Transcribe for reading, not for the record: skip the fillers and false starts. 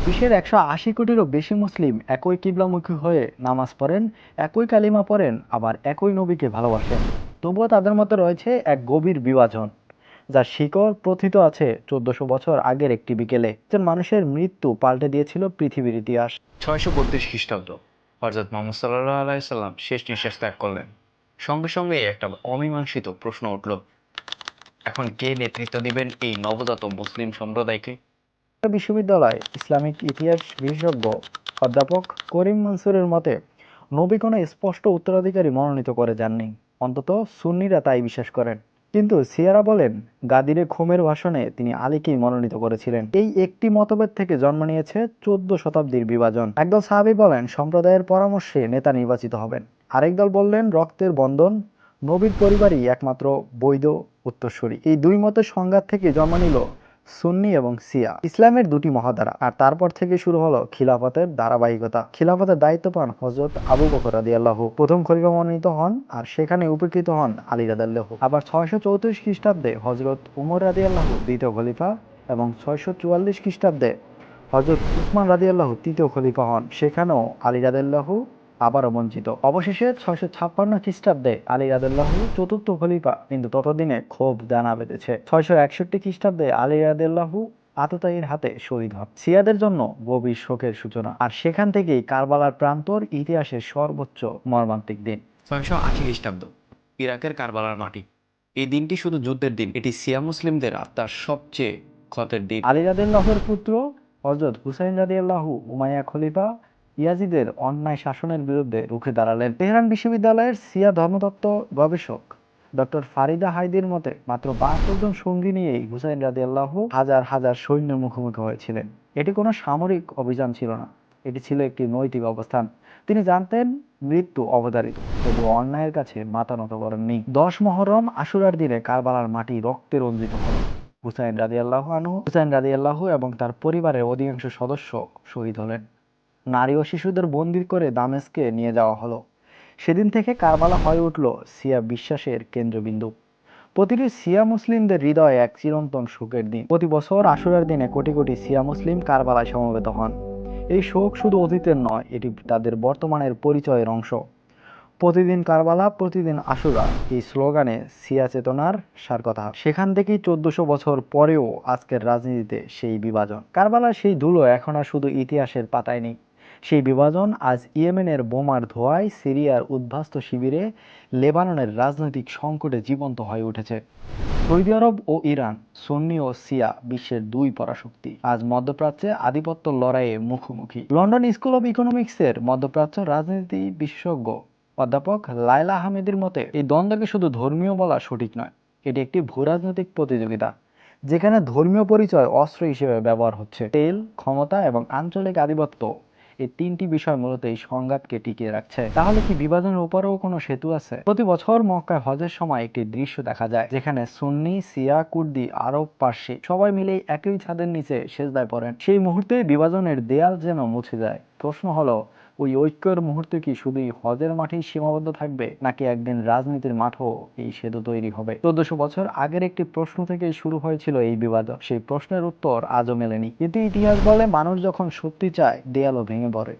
বিশ্বের ১৮০ কোটিরও বেশি মুসলিম একই কিবলামুখী হয়ে নামাজ পড়েন, একই কালিমা পড়েন, আবার একই নবীকে ভালোবাসেন। তবুও তাদের মধ্যে রয়েছে এক গভীর বিভাজন, যার শিকড় প্রথিত আছে ১৪০০ বছর আগের একটি বিকেলে। একজন মানুষের মৃত্যু পাল্টে দিয়েছিল পৃথিবীর ইতিহাস। ৬৩২ খ্রিস্টাব্দ হযরত মুহাম্মদ সাল্লাল্লাহু আলাইহি সাল্লাম শেষ নিঃশ্বাস ত্যাগ করলেন। সঙ্গে সঙ্গেই একটা অমীমাংসিত প্রশ্ন উঠল, এখন কে নেতৃত্ব দিবেন এই নবজাত মুসলিম সম্প্রদায়কে? বিশ্ববিদ্যালয় ইসলামিক ইতিহাস বিশেষজ্ঞ অধ্যাপক করিম মনসুরের মতে, নবী কোনো স্পষ্ট উত্তরাধিকারী মনোনীত করে যাননি। অন্তত সুন্নিরা তাই বিশ্বাস করেন। কিন্তু সিয়ারা বলেন, গাদিরে খুমের ভাষণে তিনি আলীকেই মনোনীত করেছিলেন। এই একটি মতভেদ থেকে জন্ম নিয়েছে ১৪ শতাব্দীর বিভাজন। একদল সাহাবী বলেন সম্প্রদায়ের পরামর্শে নেতা নির্বাচিত হবেন, আরেক দল বললেন রক্তের বন্ধন, নবীর পরিবারই একমাত্র বৈধ উত্তরসূরি। এই দুই মতের সংঘাত থেকে জন্ম নিল সুন্নি এবং শিয়া, ইসলামের দুটি মহাধারা। আর তারপর থেকে শুরু হলো খিলাফতের ধারাবাহিকতা। খিলাফতের দায়িত্ব পান হযরত আবু বকর রাদিয়াল্লাহু, প্রথম খলিফা মনোনীত হন, আর সেখানে উপেক্ষিত হন আলী রাদিয়াল্লাহু। আবার ৬৩৪ খ্রিস্টাব্দে হযরত উমর রাদিয়াল্লাহু দ্বিতীয় খলিফা, এবং ৬৪৪ খ্রিস্টাব্দে হযরত উসমান রাদিয়াল্লাহু তৃতীয় খলিফা হন, সেখানেও আলী রাদিয়াল্লাহু আবারও বঞ্চিত। অবশেষে ৬৫৬ খ্রিস্টাব্দে আলী রাদিয়াল্লাহু চতুর্থ খলিফা, কিন্তু ততদিনে ক্ষোভ দানা বেঁধেছে। ৬৬১ খ্রিস্টাব্দে আলী রাদিয়াল্লাহু আততায়ীর হাতে শহীদ হন, শিয়াদের জন্য গভীর শোকের সূচনা। আর সেখান থেকেই কারবালার প্রান্তর ইতিহাসের সর্বোচ্চ মর্মান্তিক দিন। ৬৮০ খ্রিস্টাব্দ ইরাকের কারবালার মাটি। এই দিনটি শুধু যুদ্ধের দিন, এটি শিয়া মুসলিমদের আত্মার সবচেয়ে ক্ষতের দিন। আলী রাদিয়াল্লাহুর পুত্র হযরত হুসাইন রাদিয়াল্লাহু উমাইয়া খলিফা ইয়াজিদের অন্যায় শাসনের বিরুদ্ধে রুখে দাঁড়ালেন। তেহরান বিশ্ববিদ্যালয়ের শিয়া ধর্মতত্ত্ব গবেষক ডক্টর ফারিদা হাইদির মতে, মাত্র ৭২ জন সঙ্গী নিয়েই হুসাইন রাদিয়াল্লাহু হাজার হাজার সৈন্যের মুখোমুখি হয়েছিলেন। এটি কোনো সামরিক অভিযান ছিল না, এটি ছিল একটি নৈতিক অবস্থান। তিনি জানতেন মৃত্যু অবধারিত, তবুও অন্যায়ের কাছে মাথা নত করেননি। ১০ মুহররম আশুরার দিনে কারবালার মাটি রক্তে রঞ্জিত হলো। হুসাইন রাদিয়াল্লাহু এবং তার পরিবারের অধিকাংশ সদস্য শহীদ হলেন। নারী ও শিশুদের বন্দী করে দামেস্কে নিয়ে যাওয়া হলো। সেদিন থেকে কারবালা হয়ে উঠল শিয়া বিশ্বাসের কেন্দ্রবিন্দু। প্রতিটি শিয়া মুসলিমদের হৃদয়ে এক চিরন্তন শোকের দিন। প্রতি বছর আশুরার দিনে কোটি কোটি শিয়া মুসলিম কারবালায় সমবেত হন। এই শোক শুধু অতীতের নয়, এটি তাদের বর্তমানের পরিচয়ের অংশ। প্রতিদিন কারবালা, প্রতিদিন আশুরা, এই স্লোগানে শিয়া চেতনার সার কথা। সেখান থেকেই ১৪০০ বছর পরেও আজকের রাজনীতিতে সেই বিভাজন। কারবালার সেই ধুলো এখন আর শুধু ইতিহাসের পাতায় নেই, সেই বিভাজন আজ ইয়েমেনের বোমার ধোঁয়ায়, সিরিয়ার উদ্বাস্তু শিবিরে, লেবাননের রাজনৈতিক সংকটে জীবন্ত হয়ে উঠেছে। সৌদি আরব ও ইরান, সুন্নি ও শিয়া, বিশ্বের দুই পরাশক্তি আজ মধ্যপ্রাচ্যে আধিপত্য লড়াইয়ে মুখোমুখি। লন্ডন স্কুল অব ইকোনমিক্সের মধ্যপ্রাচ্য রাজনীতি বিশেষজ্ঞ অধ্যাপক লায়লা আহমেদের মতে, এই দ্বন্দ্বকে শুধু ধর্মীয় বলা সঠিক নয়, এটি একটি ভূরাজনৈতিক প্রতিযোগিতা, যেখানে ধর্মীয় পরিচয় অস্ত্র হিসেবে ব্যবহার হচ্ছে। তেল, ক্ষমতা এবং আঞ্চলিক আধিপত্য, এই তিনটি বিষয় মূলত এই সংঘাতকে টিকিয়ে রাখছে। তাহলে কি বিভাজনের উপরেও কোনো সেতু আছে? প্রতি বছর মক্কায় হজের সময় একটি দৃশ্য দেখা যায়, যেখানে সুন্নি, শিয়া, কুর্দি, আরব, পার্সি সবাই মিলে একই ছাদের নিচে সেজদায় পড়েন। সেই মুহূর্তে বিভাজনের দেয়াল যেন মুছে যায়। প্রশ্ন হলো, ওই ঐক্যের মুহূর্তে কি শুধুই হজের মাঠেই সীমাবদ্ধ থাকবে, নাকি একদিন রাজনীতির মাঠও এই সেতু তৈরি হবে? ১৪০০ বছর আগের একটি প্রশ্ন থেকেই শুরু হয়েছিল এই বিভাজন। সেই প্রশ্নের উত্তর আজও মেলেনি, কিন্তু ইতিহাস বলে মানুষ যখন সত্যি চায়, দেয়ালও ভেঙে পড়ে।